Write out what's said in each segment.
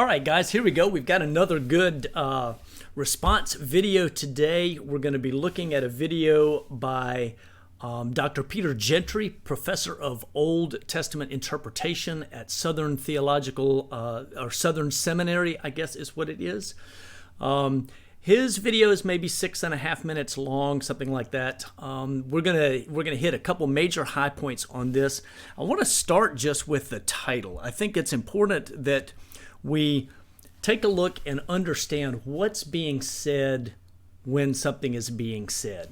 right, guys, here we go. We've got another good response video today. We're going to be looking at a video by Dr. Peter Gentry, professor of Old Testament interpretation at Southern Theological or Southern Seminary, I guess is what it is. His video is maybe 6.5 minutes long, something like that. We're gonna hit a couple major high points on this. I want to start just with the title. I think it's important that we take a look and understand what's being said when something is being said.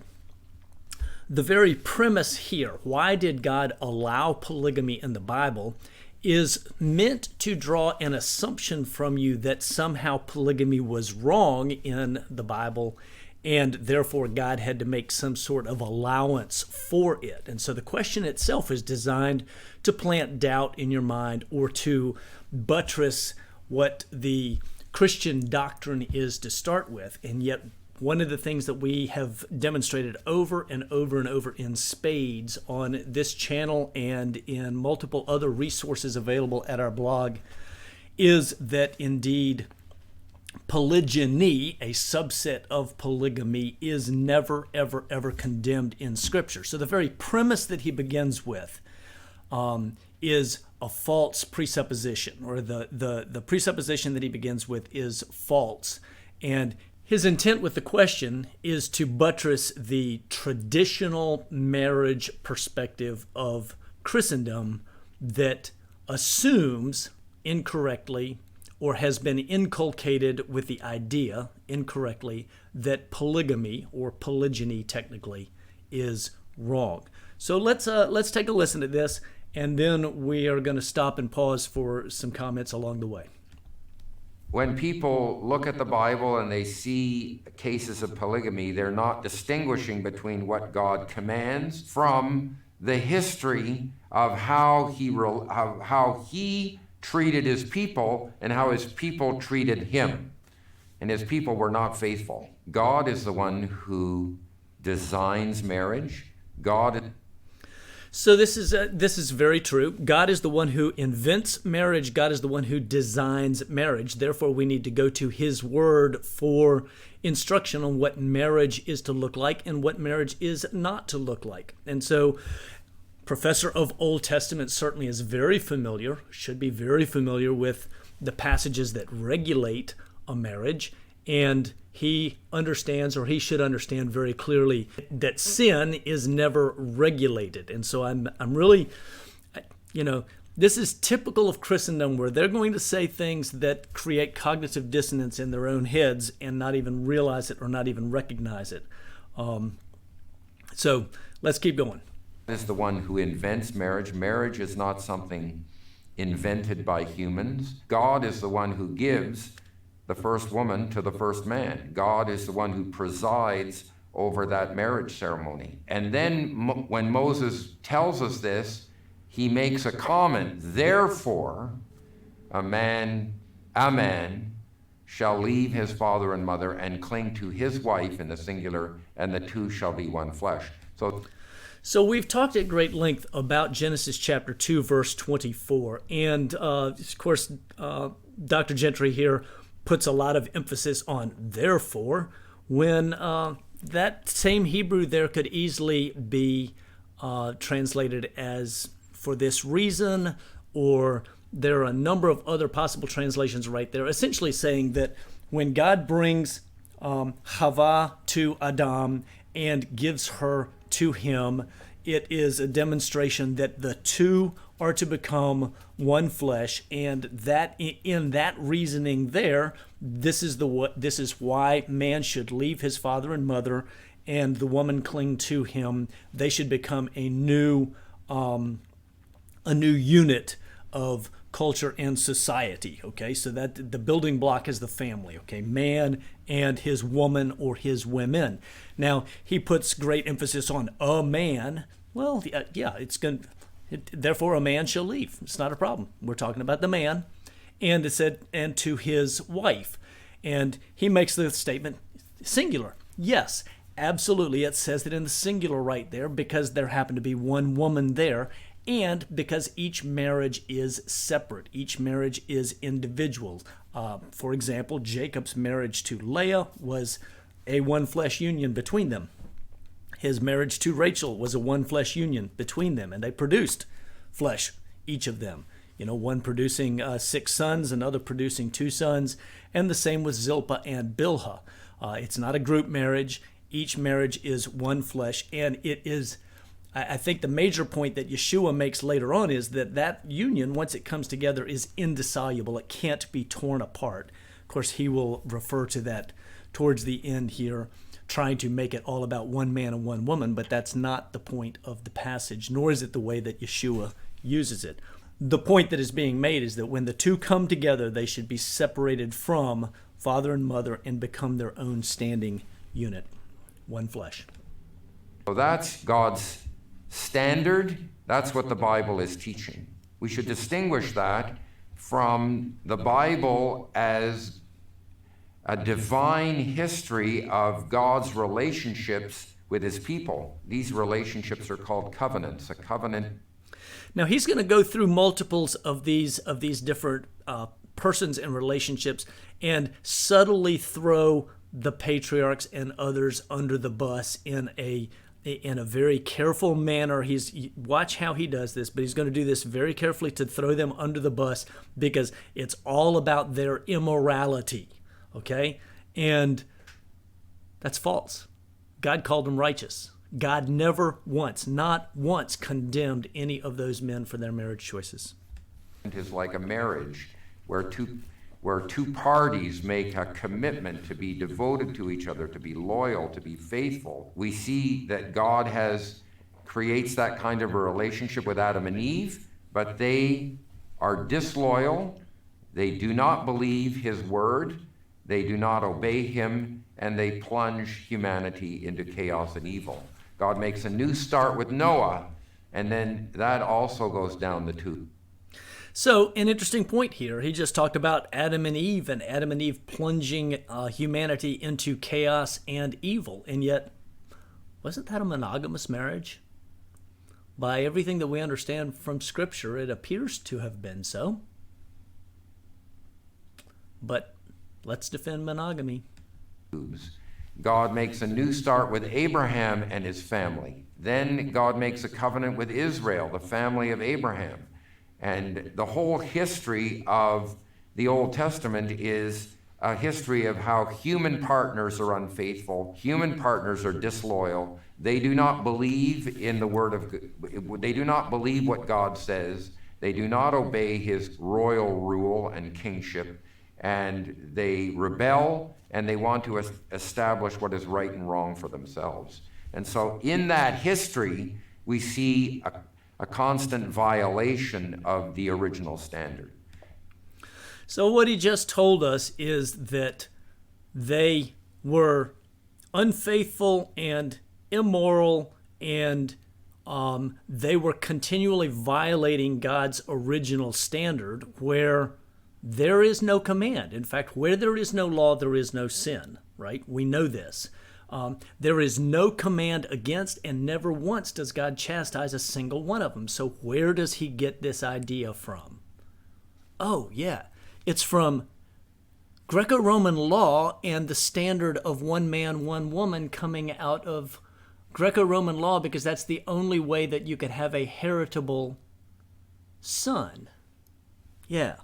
The very premise here, why did God allow polygamy in the Bible, is meant to draw an assumption from you that somehow polygamy was wrong in the Bible, and therefore God had to make some sort of allowance for it. And so the question itself is designed to plant doubt in your mind or to buttress what the Christian doctrine is to start with. And yet one of the things that we have demonstrated over and over and over in spades on this channel and in multiple other resources available at our blog is that indeed polygyny, a subset of polygamy, is never, ever, ever condemned in Scripture. So the very premise that he begins with is a false presupposition, or the presupposition that he begins with is false. And his intent with the question is to buttress the traditional marriage perspective of Christendom that assumes incorrectly, or has been inculcated with the idea incorrectly, that polygamy, or polygyny technically, is wrong. So let's take a listen to this, and then we are going to stop and pause for some comments along the way. When people look at the Bible and they see cases of polygamy, they're not distinguishing between what God commands from the history of how he treated his people and how his people treated him. And his people were not faithful. God is the one who designs marriage. So this is very true. God is the one who invents marriage. God is the one who designs marriage. Therefore, we need to go to His Word for instruction on what marriage is to look like and what marriage is not to look like. And so, professor of Old Testament certainly is very familiar, should be very familiar with the passages that regulate a marriage, and he understands, or he should understand very clearly, that sin is never regulated. And so I'm really, this is typical of Christendom, where they're going to say things that create cognitive dissonance in their own heads and not even realize it or not even recognize it. So let's keep going. Is the one who invents marriage. Marriage is not something invented by humans. God is the one who gives the first woman to the first man. God is the one who presides over that marriage ceremony. And then when Moses tells us this, he makes a comment. Therefore, a man shall leave his father and mother and cling to his wife, in the singular, and the two shall be one flesh. So we've talked at great length about Genesis chapter 2, verse 24. And of course, Dr. Gentry here puts a lot of emphasis on therefore, when that same Hebrew there could easily be translated as for this reason, or there are a number of other possible translations right there, essentially saying that when God brings Hava to Adam and gives her to him, it is a demonstration that the two are to become one flesh, and that in that reasoning there, this is why man should leave his father and mother, and the woman cling to him. They should become a new unit of culture and society. Okay, so that the building block is the family. Okay, man and his woman or his women. Now he puts great emphasis on a man. Well, yeah, it's going. Therefore, a man shall leave. It's not a problem. We're talking about the man, and it said, and to his wife, and he makes the statement singular. Yes, absolutely. It says it in the singular right there because there happened to be one woman there, and because each marriage is separate. Each marriage is individual. For example, Jacob's marriage to Leah was a one-flesh union between them. His marriage to Rachel was a one-flesh union between them, and they produced flesh, each of them. One producing 6 sons, another producing 2 sons, and the same with Zilpah and Bilhah. It's not a group marriage. Each marriage is one flesh, and it is, I think the major point that Yeshua makes later on is that union, once it comes together, is indissoluble. It can't be torn apart. Of course, he will refer to that towards the end here, trying to make it all about one man and one woman, but that's not the point of the passage, nor is it the way that Yeshua uses it. The point that is being made is that when the two come together, they should be separated from father and mother and become their own standing unit, one flesh. So that's God's standard. That's what the Bible is teaching. We should distinguish that from the Bible as a divine history of God's relationships with his people. These relationships are called covenants. A covenant. Now he's going to go through multiples of these different persons and relationships and subtly throw the patriarchs and others under the bus in a very careful manner. Watch how he does this, but he's going to do this very carefully to throw them under the bus because it's all about their immorality. Okay? And that's false. God called them righteous. God never once, not once, condemned any of those men for their marriage choices. It is like a marriage where two parties make a commitment to be devoted to each other, to be loyal, to be faithful. We see that God creates that kind of a relationship with Adam and Eve, but they are disloyal. They do not believe his word. They do not obey him, and they plunge humanity into chaos and evil. God makes a new start with Noah, and then that also goes down the tube. So, an interesting point here. He just talked about Adam and Eve plunging humanity into chaos and evil. And yet, wasn't that a monogamous marriage? By everything that we understand from Scripture, it appears to have been so. But let's defend monogamy. God makes a new start with Abraham and his family. Then God makes a covenant with Israel, the family of Abraham. And the whole history of the Old Testament is a history of how human partners are unfaithful, human partners are disloyal. They do not believe in the word of God. They do not believe what God says. They do not obey his royal rule and kingship. And they rebel, and they want to establish what is right and wrong for themselves. And so in that history, we see a constant violation of the original standard. So what he just told us is that they were unfaithful and immoral, and they were continually violating God's original standard, where there is no command. In fact, where there is no law, there is no sin, right? We know this. There is no command against, and never once does God chastise a single one of them. So where does he get this idea from? Oh, yeah. It's from Greco-Roman law and the standard of one man, one woman coming out of Greco-Roman law, because that's the only way that you could have a heritable son. Yeah.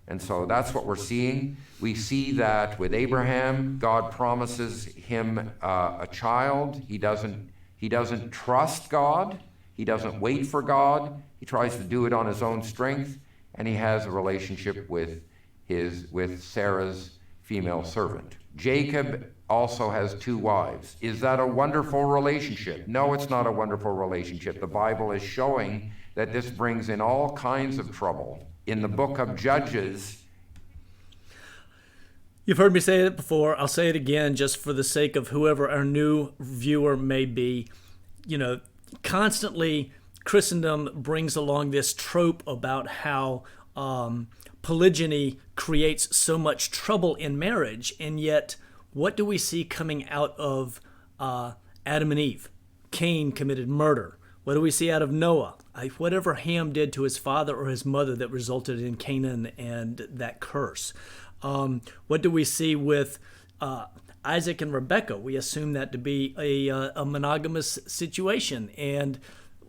And so that's what we're seeing. We see that with Abraham, God promises him a child. He doesn't trust God. He doesn't wait for God. He tries to do it on his own strength, and he has a relationship with Sarah's female servant. Jacob also has 2 wives. Is that a wonderful relationship? No, it's not a wonderful relationship. The Bible is showing that this brings in all kinds of trouble. In the book of Judges. You've heard me say it before. I'll say it again just for the sake of whoever our new viewer may be. Constantly Christendom brings along this trope about how polygyny creates so much trouble in marriage, and yet what do we see coming out of Adam and Eve? Cain committed murder. What do we see out of Noah? Whatever Ham did to his father or his mother that resulted in Canaan and that curse. What do we see with Isaac and Rebekah? We assume that to be a monogamous situation. And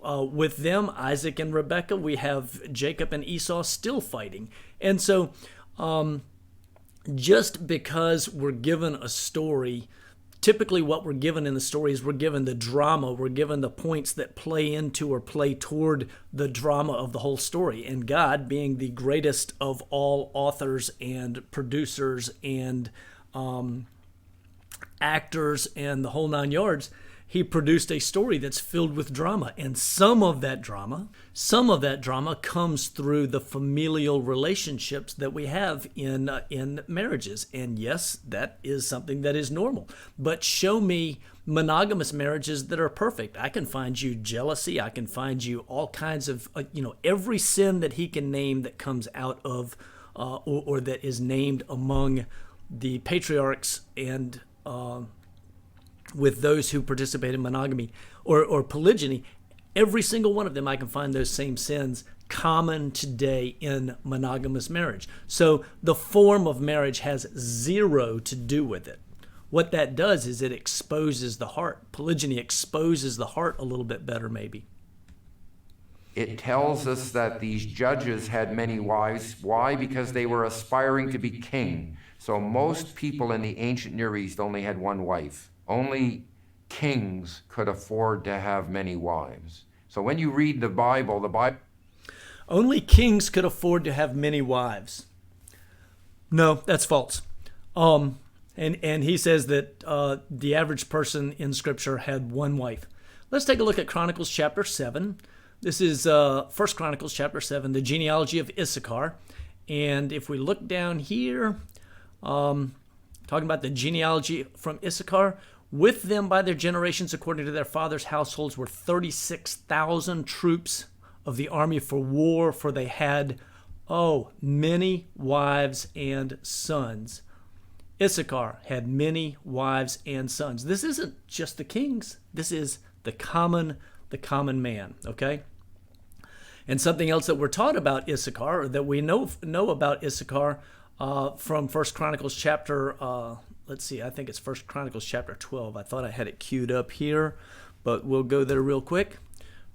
with them, Isaac and Rebekah, we have Jacob and Esau still fighting. And so just because we're given a story, typically what we're given in the story is we're given the drama, we're given the points that play into or play toward the drama of the whole story. And God, being the greatest of all authors and producers and actors and the whole 9 yards, he produced a story that's filled with drama. And some of that drama comes through the familial relationships that we have in marriages. And yes, that is something that is normal. But show me monogamous marriages that are perfect. I can find you jealousy. I can find you all kinds of, every sin that he can name that comes out of or that is named among the patriarchs and with those who participate in monogamy or polygyny. Every single one of them, I can find those same sins common today in monogamous marriage. So the form of marriage has zero to do with it. What that does is it exposes the heart. Polygyny exposes the heart a little bit better, maybe. It tells us that these judges had many wives. Why? Because they were aspiring to be king. So most people in the ancient Near East only had one wife. Only kings could afford to have many wives. So when you read the Bible... Only kings could afford to have many wives. No, that's false. And he says that the average person in Scripture had one wife. Let's take a look at Chronicles chapter 7. This is 1 Chronicles chapter 7, the genealogy of Issachar. And if we look down here, talking about the genealogy from Issachar, with them by their generations according to their fathers' households were 36,000 troops of the army for war, for they had, many wives and sons. Issachar had many wives and sons. This isn't just the kings. This is the common man, okay? And something else that we're taught about Issachar, or that we know about Issachar from 1 Chronicles chapter, I think it's 1 Chronicles chapter 12. I thought I had it queued up here, but we'll go there real quick.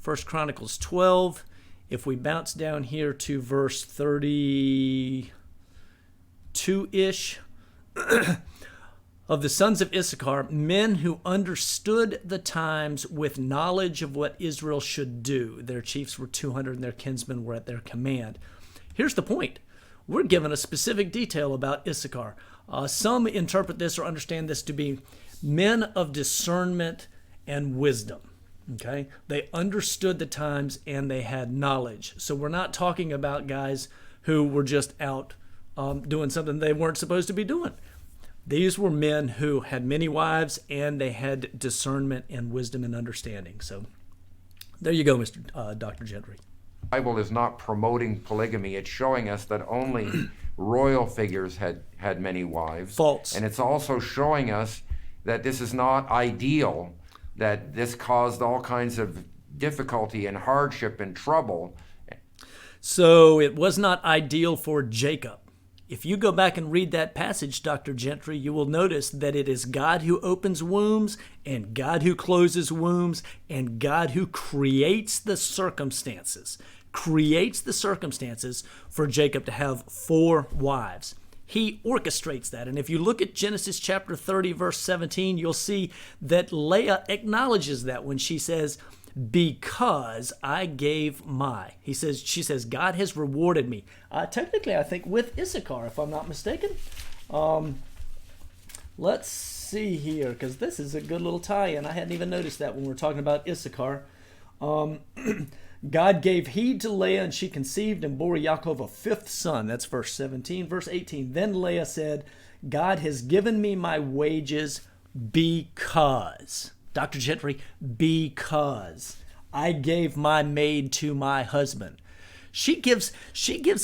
1 Chronicles 12. If we bounce down here to verse 32-ish, of the sons of Issachar, men who understood the times with knowledge of what Israel should do. Their chiefs were 200 and their kinsmen were at their command. Here's the point. We're given a specific detail about Issachar. Some interpret this or understand this to be men of discernment and wisdom. Okay? They understood the times and they had knowledge. So we're not talking about guys who were just out doing something they weren't supposed to be doing. These were men who had many wives and they had discernment and wisdom and understanding. So there you go, Dr. Gentry. The Bible is not promoting polygamy. It's showing us that only royal figures had many wives. False. And it's also showing us that this is not ideal, that this caused all kinds of difficulty and hardship and trouble. So it was not ideal for Jacob. If you go back and read that passage, Dr. Gentry, you will notice that it is God who opens wombs and God who closes wombs and God who creates the circumstances for Jacob to have 4 wives. He orchestrates that. And if you look at Genesis chapter 30, verse 17, you'll see that Leah acknowledges that when she says, because I gave she says, God has rewarded me. Technically, I think with Issachar, if I'm not mistaken. Let's see here, because this is a good little tie-in. I hadn't even noticed that when we're talking about Issachar. God gave heed to Leah, and she conceived and bore Yaakov a 5th son. That's verse 17. Verse 18, then Leah said, God has given me my wages because... Dr. Gentry, because I gave my maid to my husband. She gives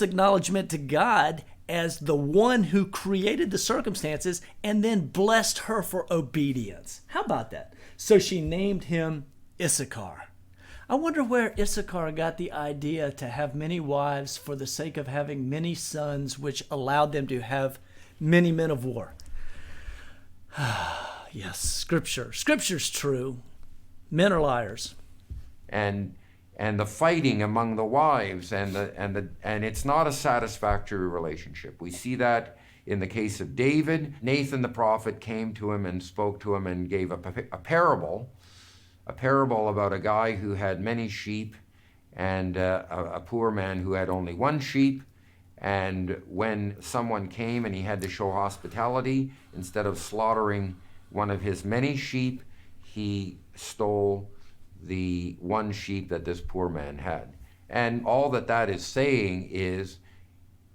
acknowledgement to God as the one who created the circumstances and then blessed her for obedience. How about that? So she named him Issachar. I wonder where Issachar got the idea to have many wives for the sake of having many sons, which allowed them to have many men of war. Yes, Scripture. Scripture's true. Men are liars. And the fighting among the wives and it's not a satisfactory relationship. We see that in the case of David. Nathan the prophet came to him and spoke to him and gave a parable about a guy who had many sheep and a poor man who had only one sheep. And when someone came and he had to show hospitality, instead of slaughtering one of his many sheep, he stole the one sheep that this poor man had. And all that is saying is,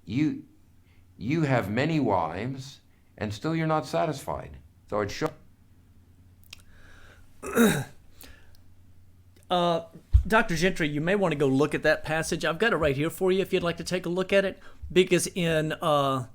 you have many wives and still you're not satisfied. So it shows. Dr. Gentry, you may want to go look at that passage. I've got it right here for you if you'd like to take a look at it. Because in 2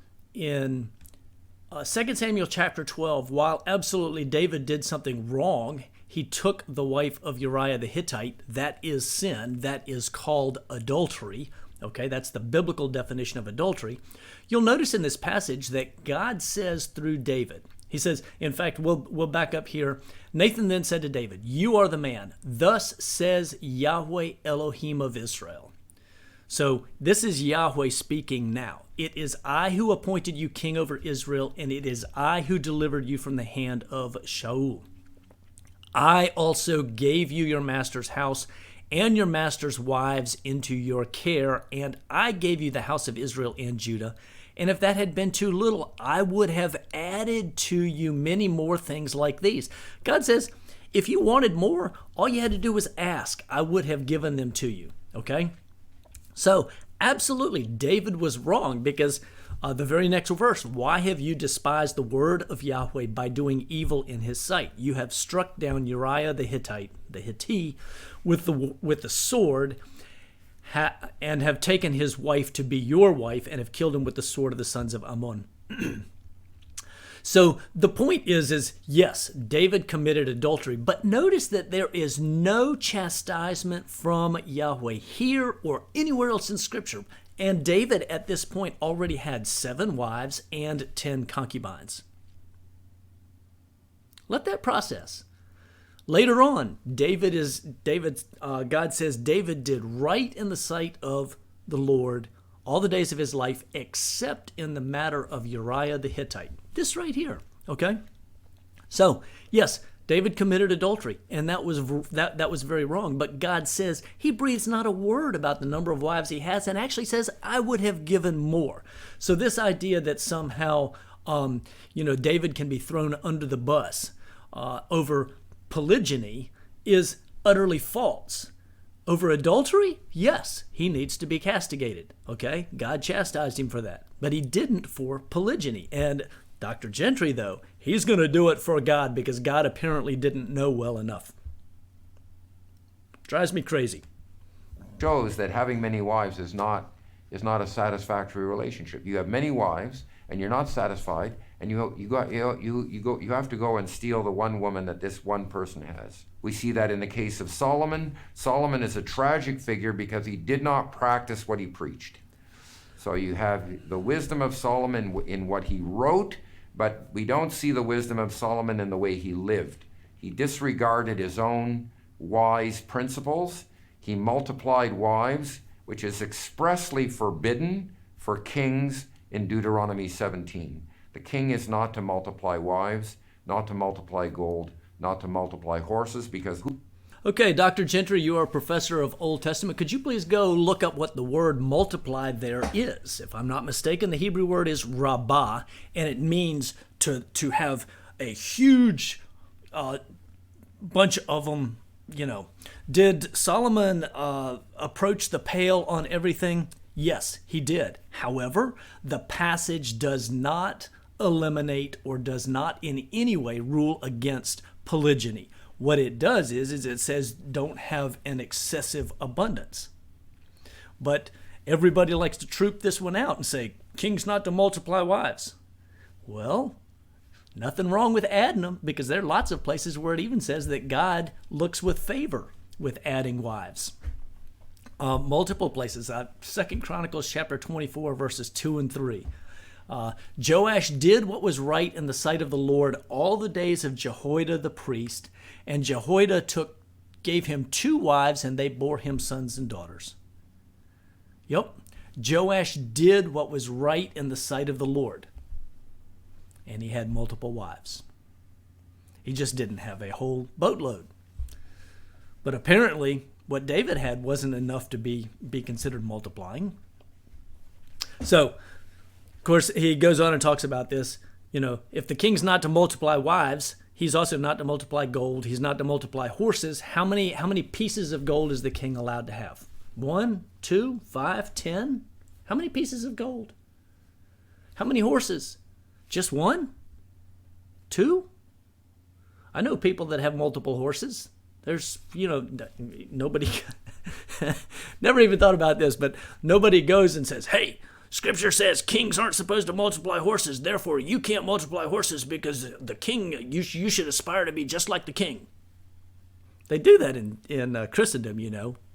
Samuel chapter 12, while absolutely David did something wrong, he took the wife of Uriah the Hittite. That is sin. That is called adultery. Okay, that's the biblical definition of adultery. You'll notice in this passage that God says through David, he says, in fact, we'll back up here. Nathan then said to David, "You are the man. Thus says Yahweh Elohim of Israel." So this is Yahweh speaking now. "It is I who appointed you king over Israel, and it is I who delivered you from the hand of Shaul. I also gave you your master's house and your master's wives into your care, and I gave you the house of Israel and Judah. And if that had been too little, I would have added to you many more things like these." God says, if you wanted more, all you had to do was ask. I would have given them to you. Okay? So, absolutely, David was wrong because the very next verse, "Why have you despised the word of Yahweh by doing evil in his sight? You have struck down Uriah the Hittite, with the sword, and have taken his wife to be your wife, and have killed him with the sword of the sons of Ammon." So the point is yes, David committed adultery, but notice that there is no chastisement from Yahweh here or anywhere else in Scripture. And David at this point already had 7 wives and 10 concubines. Let that process. Later on, God says David did right in the sight of the Lord all the days of his life, except in the matter of Uriah the Hittite. This right here, okay? So, yes, David committed adultery, and that was very wrong. But God says he breathes not a word about the number of wives he has, and actually says, "I would have given more." So this idea that somehow, David can be thrown under the bus over polygyny is utterly false. Over adultery, yes, he needs to be castigated. Okay, God chastised him for that, but he didn't for polygyny. And Dr. Gentry, though, he's going to do it for God because God apparently didn't know well enough. Drives me crazy. Shows that having many wives is not a satisfactory relationship. You have many wives and you're not satisfied, and you have to go and steal the one woman that this one person has. We see that in the case of Solomon. Solomon is a tragic figure because he did not practice what he preached. So you have the wisdom of Solomon in what he wrote, but we don't see the wisdom of Solomon in the way he lived. He disregarded his own wise principles. He multiplied wives, which is expressly forbidden for kings in Deuteronomy 17. The king is not to multiply wives, not to multiply gold, not to multiply horses, because Okay, Dr. Gentry, you are a professor of Old Testament. Could you please go look up what the word multiplied there is? If I'm not mistaken, the Hebrew word is rabbah, and it means to have a huge bunch of them, Did Solomon approach the pale on everything? Yes, he did. However, the passage does not eliminate or does not in any way rule against polygyny. What it does is it says don't have an excessive abundance. But everybody likes to troop this one out and say, king's not to multiply wives. Well, nothing wrong with adding them, because there are lots of places where it even says that God looks with favor with adding wives. Multiple places. 2 Chronicles chapter 24, verses 2 and 3. Joash did what was right in the sight of the Lord all the days of Jehoiada the priest, and Jehoiada gave him 2 wives, and they bore him sons and daughters. Yep, Joash did what was right in the sight of the Lord, and he had multiple wives. He just didn't have a whole boatload. But apparently, what David had wasn't enough to be considered multiplying. So, of course, he goes on and talks about this. If the king's not to multiply wives, he's also not to multiply gold. He's not to multiply horses. How many pieces of gold is the king allowed to have? 1, 2, 5, 10? How many pieces of gold? How many horses? Just 1? 2? I know people that have multiple horses. There's, nobody, never even thought about this, but nobody goes and says, hey, Scripture says kings aren't supposed to multiply horses, therefore you can't multiply horses because the king, you should aspire to be just like the king. They do that in Christendom,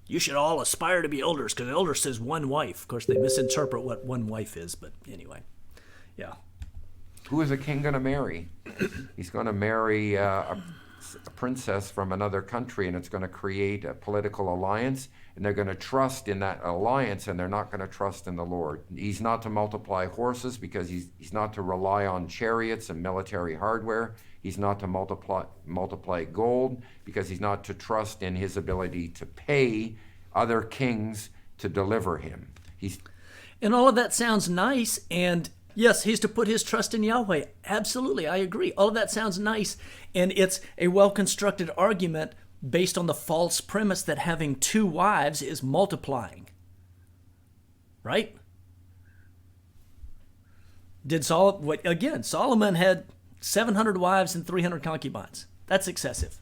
You should all aspire to be elders because the elder says 1 wife. Of course, they misinterpret what 1 wife is, but anyway, yeah. Who is a king going to marry? He's going to marry a princess from another country, and it's going to create a political alliance, and they're going to trust in that alliance, and they're not going to trust in the Lord. He's not to multiply horses because he's not to rely on chariots and military hardware. He's not to multiply gold because he's not to trust in his ability to pay other kings to deliver him. And all of that sounds nice, and yes, he's to put his trust in Yahweh. Absolutely, I agree. All of that sounds nice, and it's a well-constructed argument based on the false premise that having 2 wives is multiplying. Right? Solomon had 700 wives and 300 concubines. That's excessive.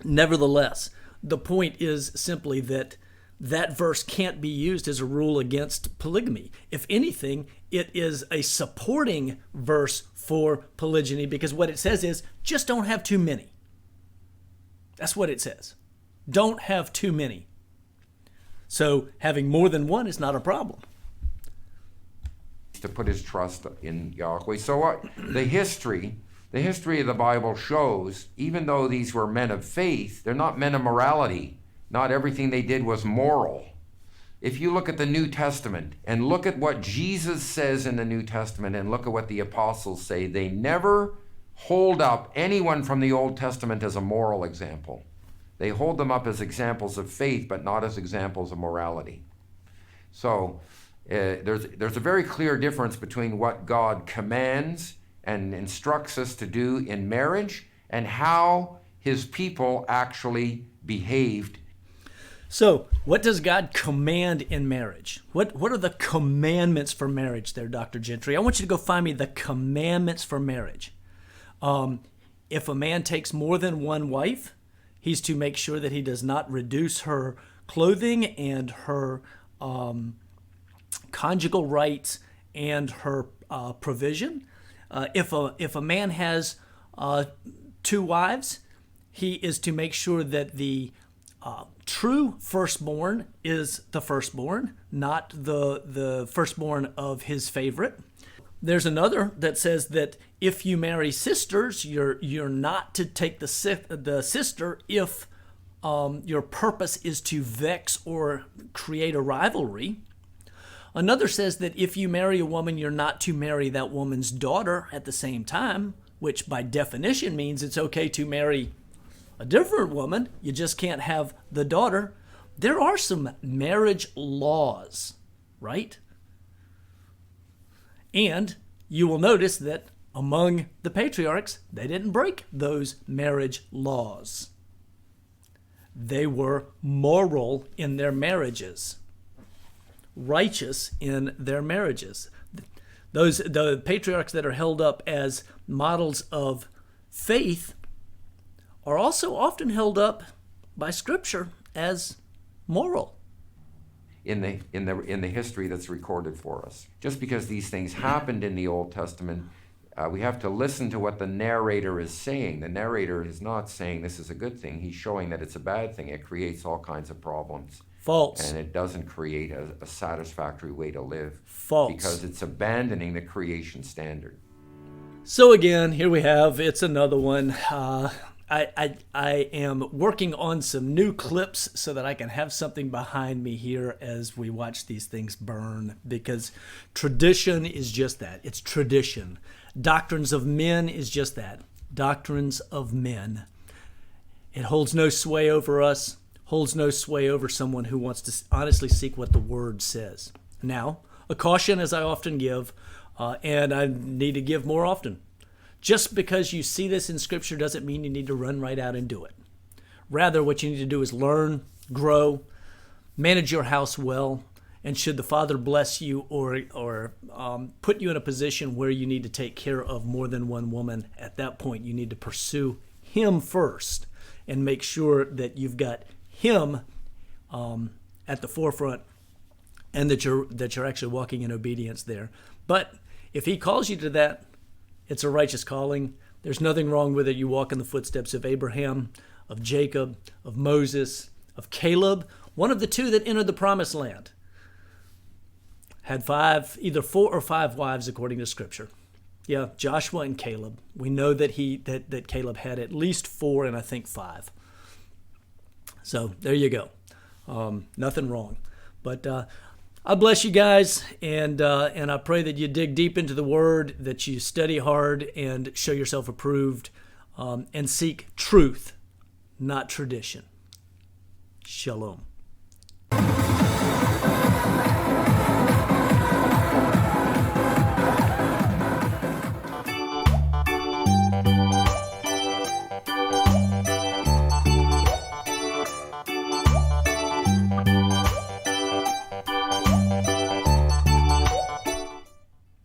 Nevertheless, the point is simply that verse can't be used as a rule against polygamy. If anything, it is a supporting verse for polygyny because what it says is just don't have too many. That's what it says. Don't have too many. So having more than 1 is not a problem. To put his trust in Yahweh. So what? The history of the Bible shows, even though these were men of faith, they're not men of morality. Not everything they did was moral. If you look at the New Testament and look at what Jesus says in the New Testament and look at what the apostles say, they never hold up anyone from the Old Testament as a moral example. They hold them up as examples of faith, but not as examples of morality. So there's a very clear difference between what God commands and instructs us to do in marriage and how his people actually behaved. So, what does God command in marriage? What are the commandments for marriage there, Dr. Gentry? I want you to go find me the commandments for marriage. If a man takes more than 1 wife, he's to make sure that he does not reduce her clothing and her conjugal rights and her provision. If a man has 2 wives, he is to make sure that the true firstborn is the firstborn, not the firstborn of his favorite. There's another that says that if you marry sisters, you're not to take the sister if your purpose is to vex or create a rivalry. Another says that if you marry a woman, you're not to marry that woman's daughter at the same time, which by definition means it's okay to marry a different woman. You just can't have the daughter. There are some marriage laws, right? And you will notice that among the patriarchs, they didn't break those marriage laws. They were moral in their marriages, righteous in their marriages. The patriarchs that are held up as models of faith are also often held up by Scripture as moral. In the history that's recorded for us. Just because these things happened in the Old Testament We have to listen to what the narrator is saying. The narrator is not saying this is a good thing. He's showing that it's a bad thing. It creates all kinds of problems. False. And it doesn't create a satisfactory way to live. False. Because it's abandoning the creation standard. So again, here we have, it's another one. I am working on some new clips so that I can have something behind me here as we watch these things burn, because tradition is just that. It's tradition. Doctrines of men is just that. Doctrines of men. It holds no sway over us, holds no sway over someone who wants to honestly seek what the Word says. Now, a caution, as I often give, and I need to give more often. Just because you see this in Scripture doesn't mean you need to run right out and do it. Rather, what you need to do is learn, grow, manage your house well, and should the Father bless you or put you in a position where you need to take care of more than one woman, at that point you need to pursue Him first and make sure that you've got Him at the forefront and that you're actually walking in obedience there. But if He calls you to that, it's a righteous calling. There's nothing wrong with it. You walk in the footsteps of Abraham, of Jacob, of Moses, of Caleb, one of the two that entered the promised land. Had either 4 or 5 wives according to Scripture. Yeah, Joshua and Caleb. We know that that Caleb had at least 4 and I think 5. So there you go. Nothing wrong. But I bless you guys, and I pray that you dig deep into the Word, that you study hard and show yourself approved, and seek truth, not tradition. Shalom.